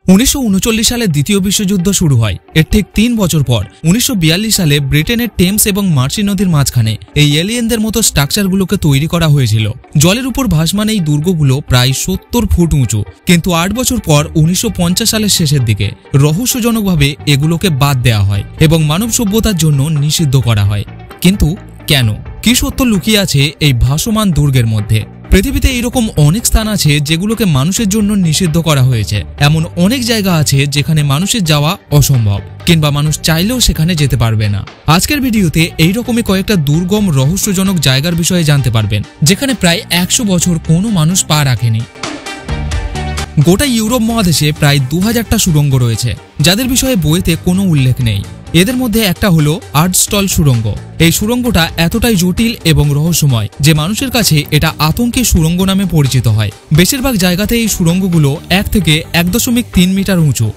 1939 সালে দ্বিতীয় বিশ্বযুদ্ধ শুরু হয়। এর ঠিক 3 বছর পর 1942 সালে ব্রিটেনের টেমস এবং মার্সি নদীর মাঝখানে এই এলিয়েনদের মতো স্ট্রাকচারগুলোকে তৈরি করা হয়েছিল। জলের উপর ভাসমান এই দুর্গগুলো প্রায় 70 ফুট উঁচু, কিন্তু 8 বছর পর 1950 সালের শেষের দিকে রহস্যজনকভাবে এগুলোকে বাদ দেওয়া হয় এবং মানব সভ্যতার জন্য নিষিদ্ধ করা হয়। কিন্তু কেন? কি সত্য লুকিয়ে আছে এই ভাসমান দুর্গের মধ্যে? পৃথিবীতে এইরকম অনেক স্থান আছে যেগুলোকে মানুষের জন্য নিষিদ্ধ করা হয়েছে। এমন অনেক জায়গা আছে যেখানে মানুষের যাওয়া অসম্ভব, কিংবা মানুষ চাইলেও সেখানে যেতে পারবে না। আজকের ভিডিওতে এইরকমই কয়েকটা দুর্গম রহস্যজনক জায়গার বিষয়ে জানতে পারবেন, যেখানে প্রায় 100 বছর কোনো মানুষ পা রাখেনি। গোটা ইউরোপ মহাদেশে প্রায় 2000টা সুড়ঙ্গ রয়েছে, যাদের বিষয়ে বইতে কোনো উল্লেখ নেই। এদের মধ্যে একটা হলো আর্ডস্টল সুড়ঙ্গ। এই সুড়ঙ্গটা এতটাই জটিল এবং রহস্যময় যে মানুষের কাছে এটা আতঙ্কের সুড়ঙ্গ নামে পরিচিত হয়। বেশিরভাগ জায়গাতে এই সুড়ঙ্গগুলো 1 থেকে 1.3 মিটার উঁচু।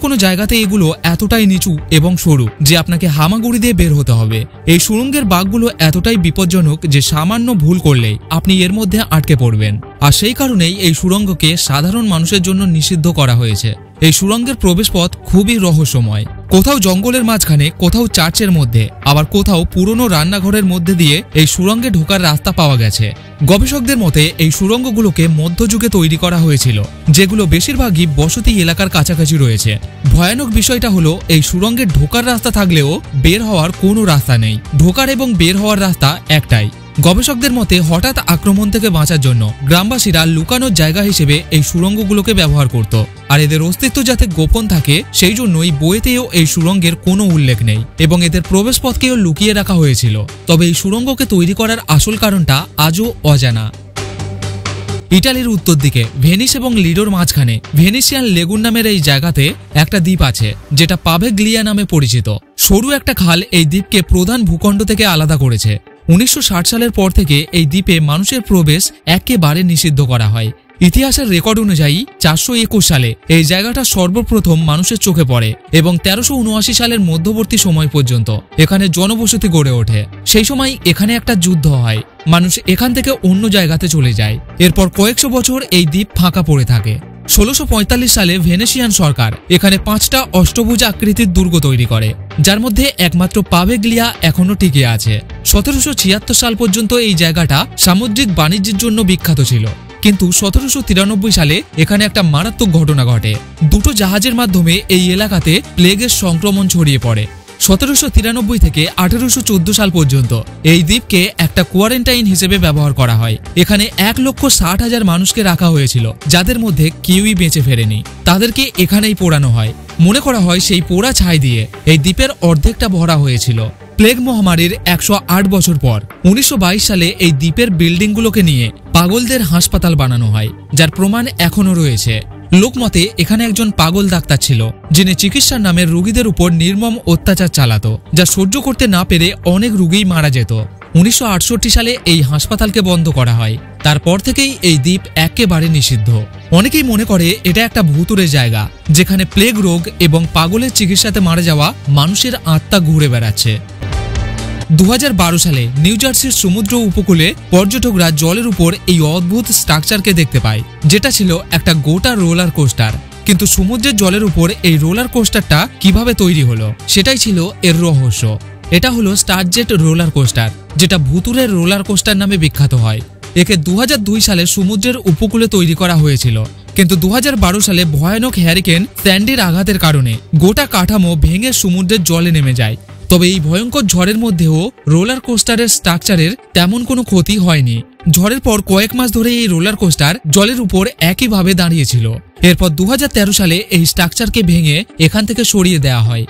কোনো জায়গাতে এগুলো এতটাই নিচু এবং সরু যে আপনাকে হামাগুড়ি দিয়ে বের হতে হবে। এই সুড়ঙ্গের বাঁকগুলো এতটাই বিপজ্জনক যে সামান্য ভুল করলেই আপনি এর মধ্যে আটকে পড়বেন। আর সেই কারণেই এই সুড়ঙ্গকে সাধারণ মানুষের জন্য নিষিদ্ধ করা হয়েছে। এই সুড়ঙ্গের প্রবেশপথ খুবই রহস্যময়। কোথাও জঙ্গলের মাঝখানে, কোথাও চার্চের মধ্যে, আবার কোথাও পুরনো রান্নাঘরের মধ্যে দিয়ে এই সুড়ঙ্গে ঢোকার রাস্তা পাওয়া গেছে। গবেষকদের মতে এই সুড়ঙ্গগুলোকে মধ্যযুগে তৈরি করা হয়েছিল, যেগুলো বেশিরভাগই বসতি এলাকার কাছাকাছি রয়েছে। ভয়ানক বিষয়টা হলো এই সুড়ঙ্গে ঢোকার রাস্তা থাকলেও বের হওয়ার কোনো রাস্তা নেই। ঢোকার এবং বের হওয়ার রাস্তা একটাই। গবেষকদের মতে হঠাৎ আক্রমণ থেকে বাঁচার জন্য গ্রামবাসীরা লুকানোর জায়গা হিসেবে এই সুড়ঙ্গগুলোকে ব্যবহার করত। আর এদের অস্তিত্ব যাতে গোপন থাকে সেই জন্যই বইতেও এই সুড়ঙ্গের কোনো উল্লেখ নেই এবং এদের প্রবেশপথকেও লুকিয়ে রাখা হয়েছিল। তবে এই সুড়ঙ্গকে তৈরি করার আসল কারণটা আজও অজানা। ইটালির উত্তর দিকে ভেনিস এবং লিডোর মাঝখানে ভেনিসিয়ান লেগুন নামের এই জায়গাতে একটা দ্বীপ আছে, যেটা পাভেগ্লিয়া নামে পরিচিত। সরু একটা খাল এই দ্বীপকে প্রধান ভূখণ্ড থেকে আলাদা করেছে। 1960 সালের পর থেকে এই দ্বীপে মানুষের প্রবেশ একেবারে নিষিদ্ধ করা হয়। ইতিহাসের রেকর্ড অনুযায়ী 421 সালে এই জায়গাটা সর্বপ্রথম মানুষের চোখে পড়ে এবং 1379 সালের মধ্যবর্তী সময় পর্যন্ত এখানে জনবসতি গড়ে ওঠে। সেই সময় এখানে একটা যুদ্ধ হয়, মানুষ এখান থেকে অন্য জায়গাতে চলে যায়। এরপর কয়েকশো বছর এই দ্বীপ ফাঁকা পড়ে থাকে। 1645 সালে ভেনেশিয়ান সরকার এখানে 5টা অষ্টভুজ আকৃতির দুর্গ তৈরি করে, যার মধ্যে একমাত্র পাভেগ্লিয়া এখনো টিকে আছে। 1776 সাল পর্যন্ত এই জায়গাটা সামুদ্রিক বাণিজ্যের জন্য বিখ্যাত ছিল, কিন্তু 1793 সালে এখানে একটা মারাত্মক ঘটনা ঘটে। দুটো জাহাজের মাধ্যমে এই এলাকাতে প্লেগের সংক্রমণ ছড়িয়ে পড়ে। 1793 থেকে 1814 সাল পর্যন্ত এই দ্বীপকে একটা কোয়ারেন্টাইন হিসেবে ব্যবহার করা হয়। এখানে 1,60,000 মানুষকে রাখা হয়েছিল, যাদের মধ্যে কেউই বেঁচে ফেরেনি। তাদেরকে এখানেই পোড়ানো হয়। মনে করা হয় সেই পোড়া ছাই দিয়ে এই দ্বীপের অর্ধেকটা ভরা হয়েছিল। প্লেগ মহামারীর 108 বছর পর 1922 সালে এই দ্বীপের বিল্ডিংগুলোকে নিয়ে পাগলদের হাসপাতাল বানানো হয়, যার প্রমাণ এখনো রয়েছে। লোকমতে এখানে একজন পাগল ডাক্তার ছিল, যিনি চিকিৎসার নামে রোগীদের উপর নির্মম অত্যাচার চালাতো, যা সহ্য করতে না পেরে অনেক রোগীই মারা যেত। 1968 সালে এই হাসপাতালকে বন্ধ করা হয়। তারপর থেকেই এই দ্বীপ একেবারে নিষিদ্ধ। অনেকেই মনে করে এটা একটা ভুতুড়ে জায়গা, যেখানে প্লেগ রোগ এবং পাগলের চিকিৎসাতে মারা যাওয়া মানুষের আত্মা ঘুরে বেড়াচ্ছে। 2012 সালে নিউ জার্সির সমুদ্র উপকূলে পর্যটকরা জলের উপর এই অদ্ভুত স্ট্রাকচারকে দেখতে পায়, যেটা ছিল একটা গোটা রোলার কোস্টার। কিন্তু সমুদ্রের জলের উপর এই রোলার কোস্টারটা কিভাবে তৈরি হলো, সেটাই ছিল এর রহস্য। এটা হলো স্টারজেট রোলার কোস্টার, যেটা ভুতুরের রোলার কোস্টার নামে বিখ্যাত হয়। একে 2002 সালে সমুদ্রের উপকূলে তৈরি করা হয়েছিল, কিন্তু 2012 সালে ভয়ানক হ্যারিকেন স্যান্ডির আঘাতের কারণে গোটা কাঠামো ভেঙে সমুদ্রের জলে নেমে যায়। তবে এই ভয়ঙ্কর ঝড়ের মধ্যেও রোলার কোস্টারের স্ট্রাকচারের তেমন কোনো ক্ষতি হয়নি। ঝড়ের পর কয়েক মাস ধরে এই রোলার কোস্টার জলের উপর একইভাবে দাঁড়িয়েছিল। এরপর 2013 সালে এই স্ট্রাকচারকে ভেঙে এখান থেকে সরিয়ে দেওয়া হয়।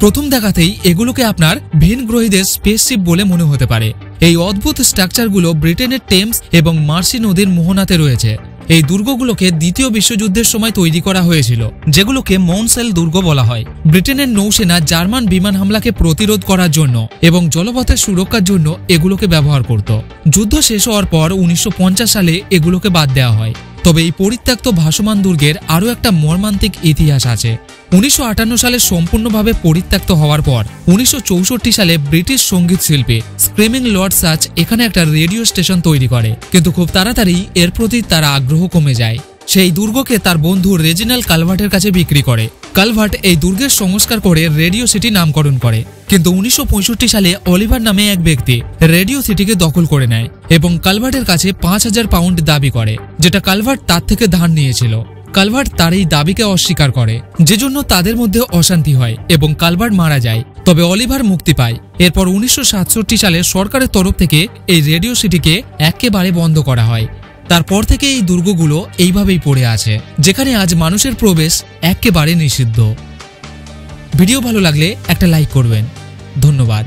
প্রথম দেখাতেই এগুলোকে আপনার ভিনগ্রহীদের স্পেসশিপ বলে মনে হতে পারে। এই অদ্ভুত স্ট্রাকচারগুলো ব্রিটেনের টেমস এবং মার্সি নদীর মোহনাতে রয়েছে। এই দুর্গগুলোকে দ্বিতীয় বিশ্বযুদ্ধের সময় তৈরি করা হয়েছিল, যেগুলোকে মৌনসেল দুর্গ বলা হয়। ব্রিটেনের নৌসেনা জার্মান বিমান হামলাকে প্রতিরোধ করার জন্য এবং জলপথের সুরক্ষার জন্য এগুলোকে ব্যবহার করত। যুদ্ধ শেষ হওয়ার পর 1950 সালে এগুলোকে বাদ দেওয়া হয়। তবে এই পরিত্যক্ত ভাসমান দুর্গের আরও একটা মর্মান্তিক ইতিহাস আছে। 1958 সালে সম্পূর্ণভাবে পরিত্যক্ত হওয়ার পর 1964 সালে ব্রিটিশ সঙ্গীত শিল্পী স্ক্রিমিং লর্ড সাচ এখানে একটা রেডিও স্টেশন তৈরি করে, কিন্তু খুব তাড়াতাড়ি এর প্রতি তার আগ্রহ কমে যায়। সেই দুর্গকে তার বন্ধু রেজিনাল কালভার্টের কাছে বিক্রি করে। কালভার্ট এই দুর্গের সংস্কার করে রেডিও সিটি নামকরণ করে। কিন্তু 1965 সালে অলিভার নামে এক ব্যক্তি রেডিও সিটিকে দখল করে নেয় এবং কালভার্টের কাছে 5000 পাউন্ড দাবি করে, যেটা কালভার্ট তার থেকে ধার নিয়েছিল। কালভার্ট তার এই দাবিকে অস্বীকার করে, যে জন্য তাদের মধ্যে অশান্তি হয় এবং কালভার্ট মারা যায়। তবে অলিভার মুক্তি পায়। এরপর 1967 সালে সরকারের তরফ থেকে এই রেডিও সিটিকে একেবারে বন্ধ করা হয়। তারপর থেকে এই দুর্গগুলো এইভাবেই পড়ে আছে, যেখানে আজ মানুষের প্রবেশ একেবারে নিষিদ্ধ। ভিডিও ভালো লাগলে একটা লাইক করবেন। ধন্যবাদ।